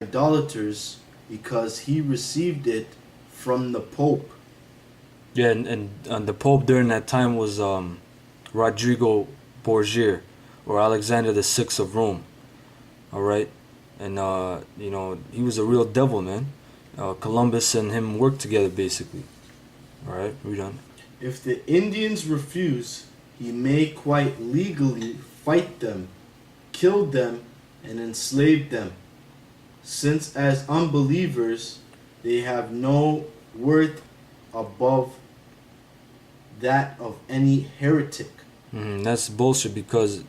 idolaters because he received it from the Pope. Yeah, and the Pope during that time was Rodrigo Borgia, or Alexander the Sixth of Rome. All right, and he was a real devil, man. Columbus and him worked together basically. All right, read on. If the Indians refuse, he may quite legally fight them, kill them, and enslave them, since as unbelievers they have no worth above that of any heretic. That's bullshit because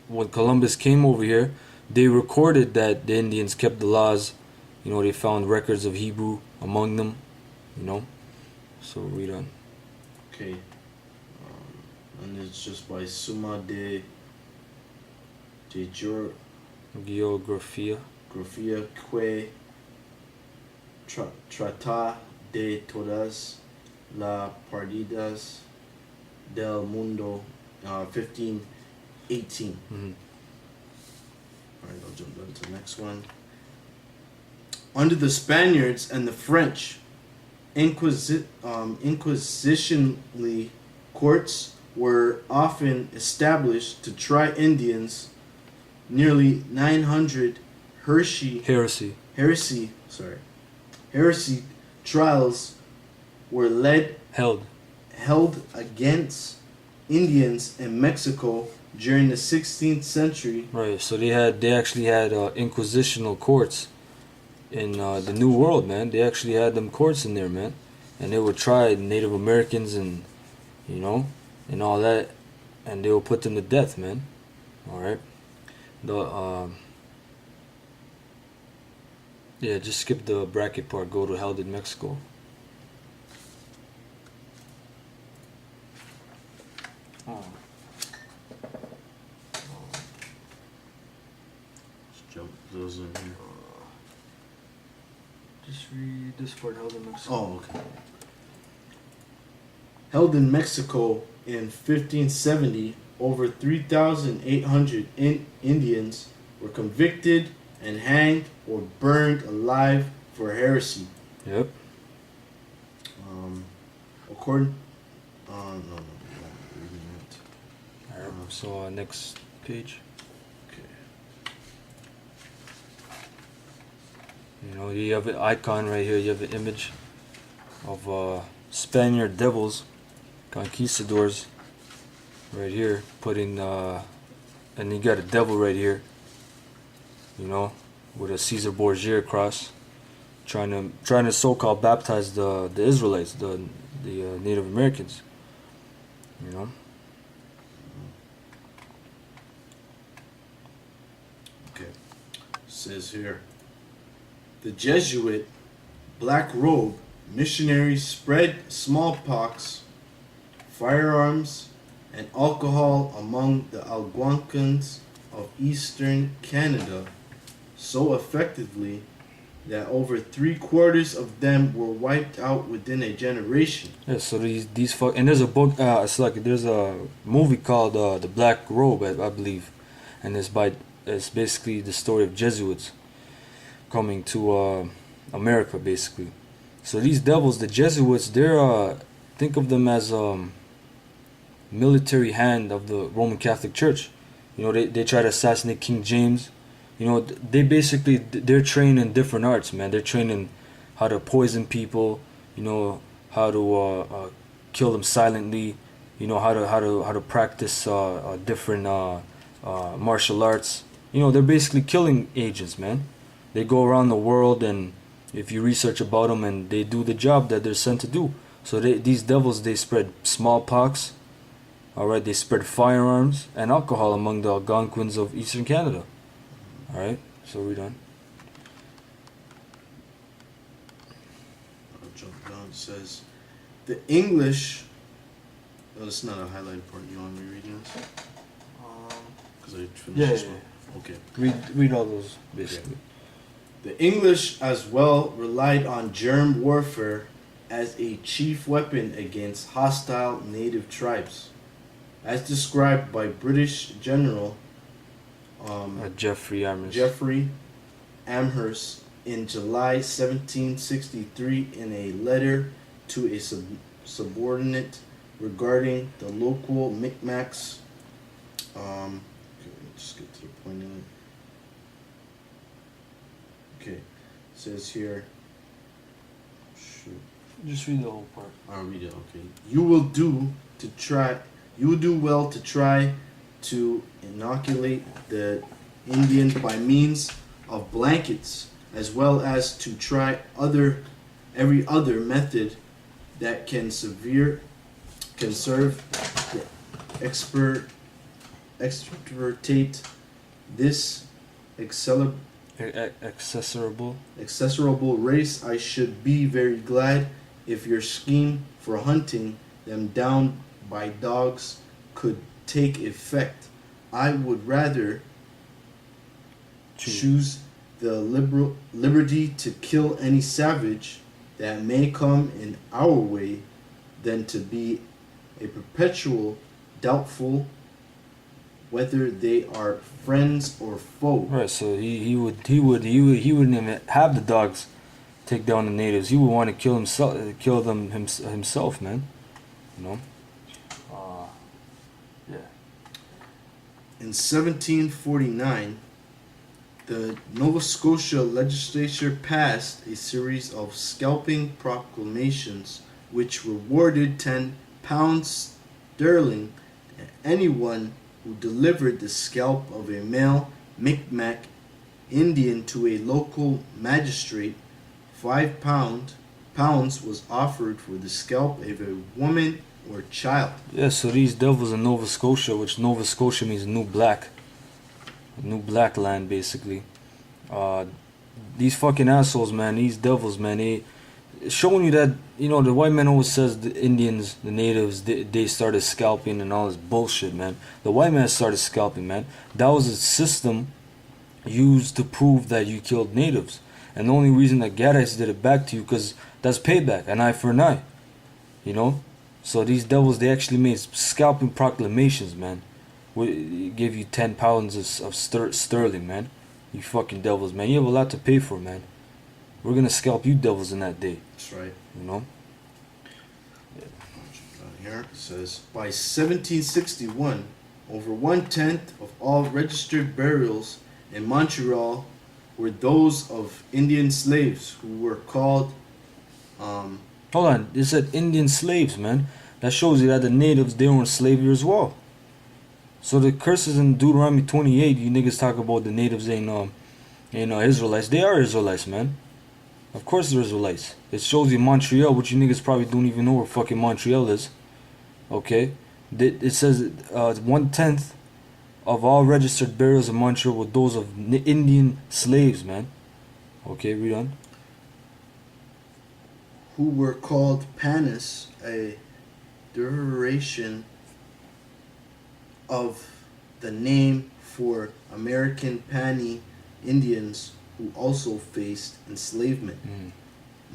when Columbus came over here, they recorded that the Indians kept the laws. They found records of Hebrew among them. So read on. Okay, and it's just by Summa de Geographia. Geografia que trata de todas las partidas del mundo, 1518. Alright, I'll jump down to the next one. Under the Spaniards and the French, inquisitionally courts were often established to try Indians. Nearly 900 heresy trials were held against Indians in Mexico during the 16th century. Right, so they actually had inquisitional courts in the New World, man. They actually had them courts in there, man, and they would try Native Americans and and all that, and they would put them to death, man. All right, just skip the bracket part. Go to held in Mexico. Let's jump those in here. Just read this part, held in Mexico. Oh, okay. Held in Mexico in 1570, over 3,800 Indians were convicted and hanged or burned alive for heresy. Yep. According, no. Alright. So next page. Okay. You have an icon right here. You have an image of Spaniard devils, conquistadors, right here. Putting and you got a devil right here. With a Caesar Borgia cross, trying to so-called baptize the Israelites, the Native Americans. Okay. Says here, the Jesuit Black Robe missionaries spread smallpox, firearms, and alcohol among the Algonquins of eastern Canada so effectively that over 3/4 of them were wiped out within a generation. Yeah, so and there's a book. There's a movie called The Black Robe, I believe, and it's basically the story of Jesuits coming to America, basically. So these devils, the Jesuits, they're think of them as military hand of the Roman Catholic Church. They try to assassinate King James. They're trained in different arts, man. They're trained in how to poison people, how to kill them silently, how to practice different martial arts. They're basically killing agents, man. They go around the world, and if you research about them, and they do the job that they're sent to do. So these devils, they spread smallpox. All right, they spread firearms and alcohol among the Algonquins of eastern Canada. All right, so we're done. I'll jump down. It says, the English. Oh, it's not a highlighted part. You want me reading this? Because I finished this one. Okay. Read all those basically. Okay. The English as well relied on germ warfare as a chief weapon against hostile native tribes, as described by British General Geoffrey Amherst in July 1763 in a letter to a subordinate regarding the local Micmacs. Okay, just get to the point of it. Okay, it says here. Shoot. Just read the whole part. I'll read it. Okay. You will do well to try to inoculate the Indians by means of blankets, as well as to try every other method that can serve the extirpate this accessible race. I should be very glad if your scheme for hunting them down by dogs could take effect. I would rather choose the liberty to kill any savage that may come in our way than to be a perpetual doubtful whether they are friends or foe. Right, so he wouldn't even have the dogs take down the natives. He would want to kill them himself, man. You know. Yeah. In 1749, the Nova Scotia legislature passed a series of scalping proclamations which rewarded £10 sterling to anyone who delivered the scalp of a male Micmac Indian to a local magistrate. £5 was offered for the scalp of a woman or child. Yeah, so these devils in Nova Scotia, which Nova Scotia means new black land, basically. These fucking assholes, man, these devils, man, they showing you that, you know, the white man always says the Indians, the natives, they started scalping and all this bullshit, man. The white man started scalping, man. That was a system used to prove that you killed natives. And the only reason that Gadites did it back to you, because that's payback, an eye for an eye. You know? So these devils, they actually made scalping proclamations, man. We give you £10 of sterling, man. You fucking devils, man. You have a lot to pay for, man. We're gonna scalp you devils in that day. That's right. You know? Here it says, by 1761, over 1/10 of all registered burials in Montreal were those of Indian slaves who were called Hold on, it said Indian slaves, man. That shows you that the natives, they were in slavery as well. So the curses in Deuteronomy 28, you niggas talk about the natives ain't Israelites. They are Israelites, man. Of course they're Israelites. It shows you Montreal, which you niggas probably don't even know where fucking Montreal is. Okay? It says 1/10 of all registered burials in Montreal were those of Indian slaves, man. Okay, read on. who were called Panis, a derivation of the name for American Pawnee Indians who also faced enslavement.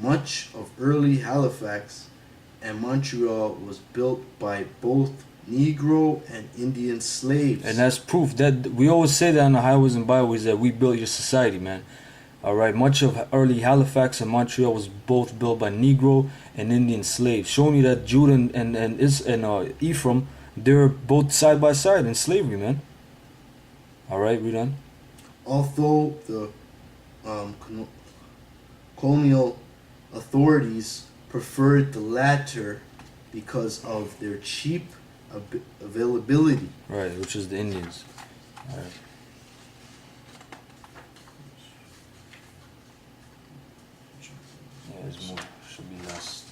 Much of early Halifax and Montreal was built by both Negro and Indian slaves. And that's proof that we always say that on the highways and byways that we built your society, man. All right, much of early Halifax and Montreal was both built by Negro and Indian slaves, showing you that Judah and Ephraim, they're both side by side in slavery, man. All right, read on. Although the colonial authorities preferred the latter because of their cheap availability. Right, which is the Indians. All right. Yeah, there's more. Should be less.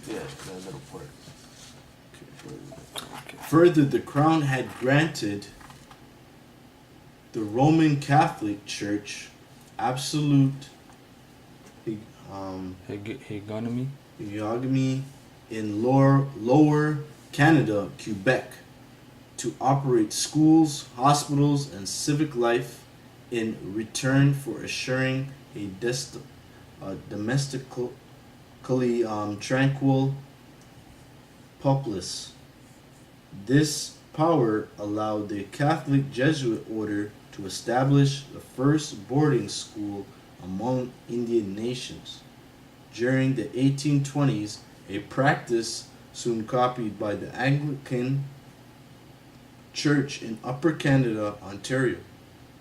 Yeah, that little part. Okay. Further, the crown had granted the Roman Catholic Church absolute hegemony in lower Canada, Quebec, to operate schools, hospitals, and civic life in return for assuring a domestically tranquil populace. This power allowed the Catholic Jesuit order to establish the first boarding school among Indian nations. During the 1820s, a practice soon copied by the Anglican Church in Upper Canada, Ontario.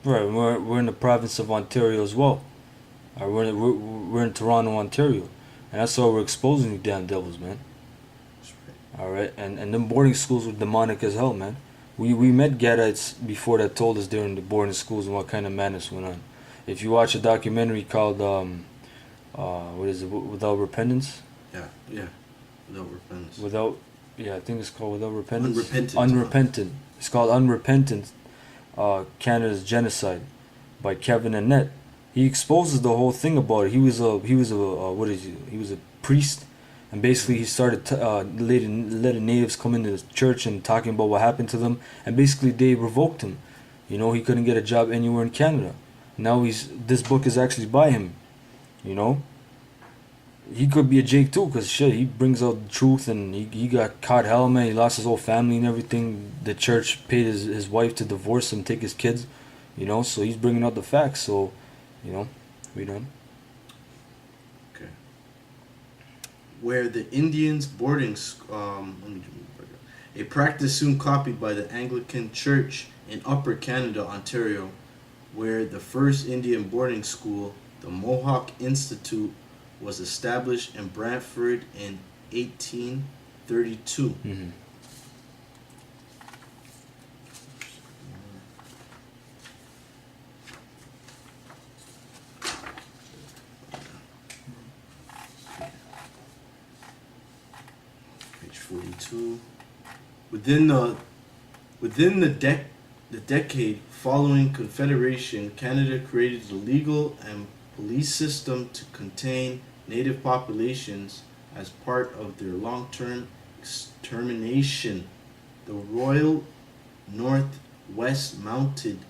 Right, we're in the province of Ontario as well. We're in Toronto, Ontario, and that's why we're exposing you damn devils, man. All right, and them boarding schools were demonic as hell, man. We met Gadites before that told us during the boarding schools and what kind of madness went on. If you watch a documentary called what is it, Without Repentance? Yeah, Without Repentance. I think it's called Without Repentance. Unrepentant. It's called Unrepentant. Canada's Genocide by Kevin Annett. He exposes the whole thing about it. He was a he was a priest, and basically he started letting natives come into the church and talking about what happened to them, and basically they revoked him. You know, he couldn't get a job anywhere in Canada. Now this book is actually by him. You know, he could be a Jake too, cause shit, he brings out the truth, and he got caught hell, man. He lost his whole family and everything. The church paid his wife to divorce him, take his kids. You know, so he's bringing out the facts. So, you know, we done. Okay. Where the Indians boarding a practice soon copied by the Anglican Church in Upper Canada, Ontario, where the first Indian boarding school, the Mohawk Institute, was established in Brantford in 1832. Mm-hmm. Page 42. Within the decade following Confederation, Canada created a legal and police system to contain native populations as part of their long-term extermination. The Royal Northwest Mounted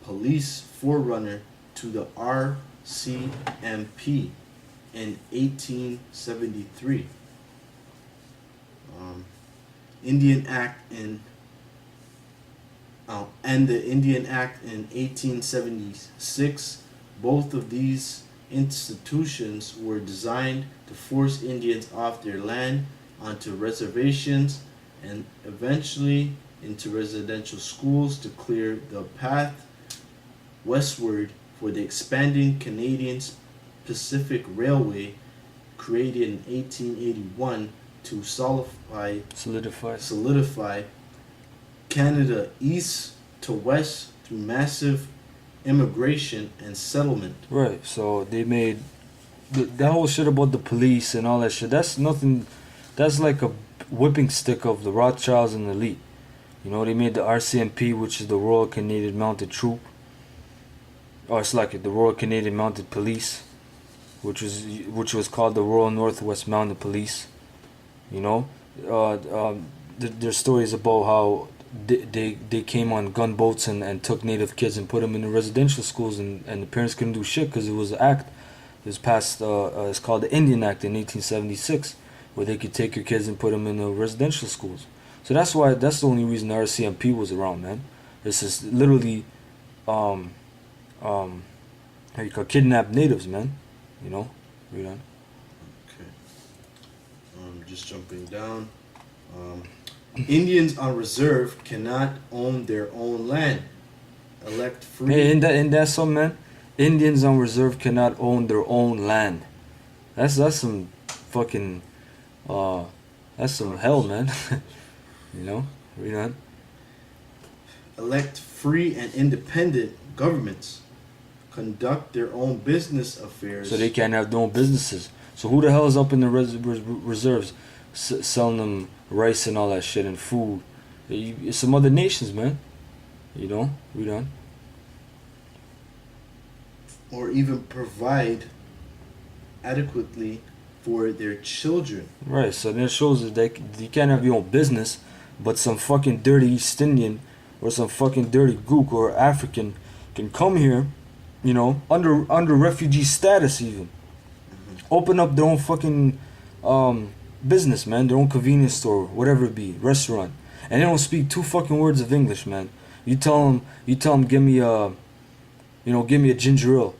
Police, forerunner to the RCMP in 1873. Indian Act and the Indian Act in 1876. Both of these institutions were designed to force Indians off their land onto reservations and eventually into residential schools to clear the path westward for the expanding Canadian Pacific Railway, created in 1881 to solidify Canada east to west through massive immigration and settlement. Right, so they made that whole shit about the police and all that shit. That's nothing. That's like a whipping stick of the Rothschilds and the elite. You know, they made the RCMP, which is the Royal Canadian Mounted Troop, or it's like the Royal Canadian Mounted Police, which was called the Royal Northwest Mounted Police. You know, there's stories about how they came on gunboats and took native kids and put them in the residential schools, and the parents couldn't do shit because it was an act. It was passed. It's called the Indian Act in 1876, where they could take your kids and put them in the residential schools. So that's the only reason the RCMP was around, man. It's just literally, how you call kidnap natives, man. You know, read on. Okay. Just jumping down. Indians on reserve cannot own their own land. Elect free. Hey, and that's some, man. Indians on reserve cannot own their own land. That's some fucking that's some hell, man. You know, read on. Elect free and independent governments. Conduct their own business affairs. So they can't have their own businesses. So who the hell is up in the reserves selling them rice and all that shit and food? It's some other nations, man. You know, read on. Or even provide adequately for their children. Right, so that shows that you can't have your own business, but some fucking dirty East Indian or some fucking dirty Gook or African can come here, you know, under refugee status even. Open up their own fucking business, man, their own convenience store, whatever it be, restaurant, and they don't speak two fucking words of English, man. You tell them, give me a, give me a ginger ale.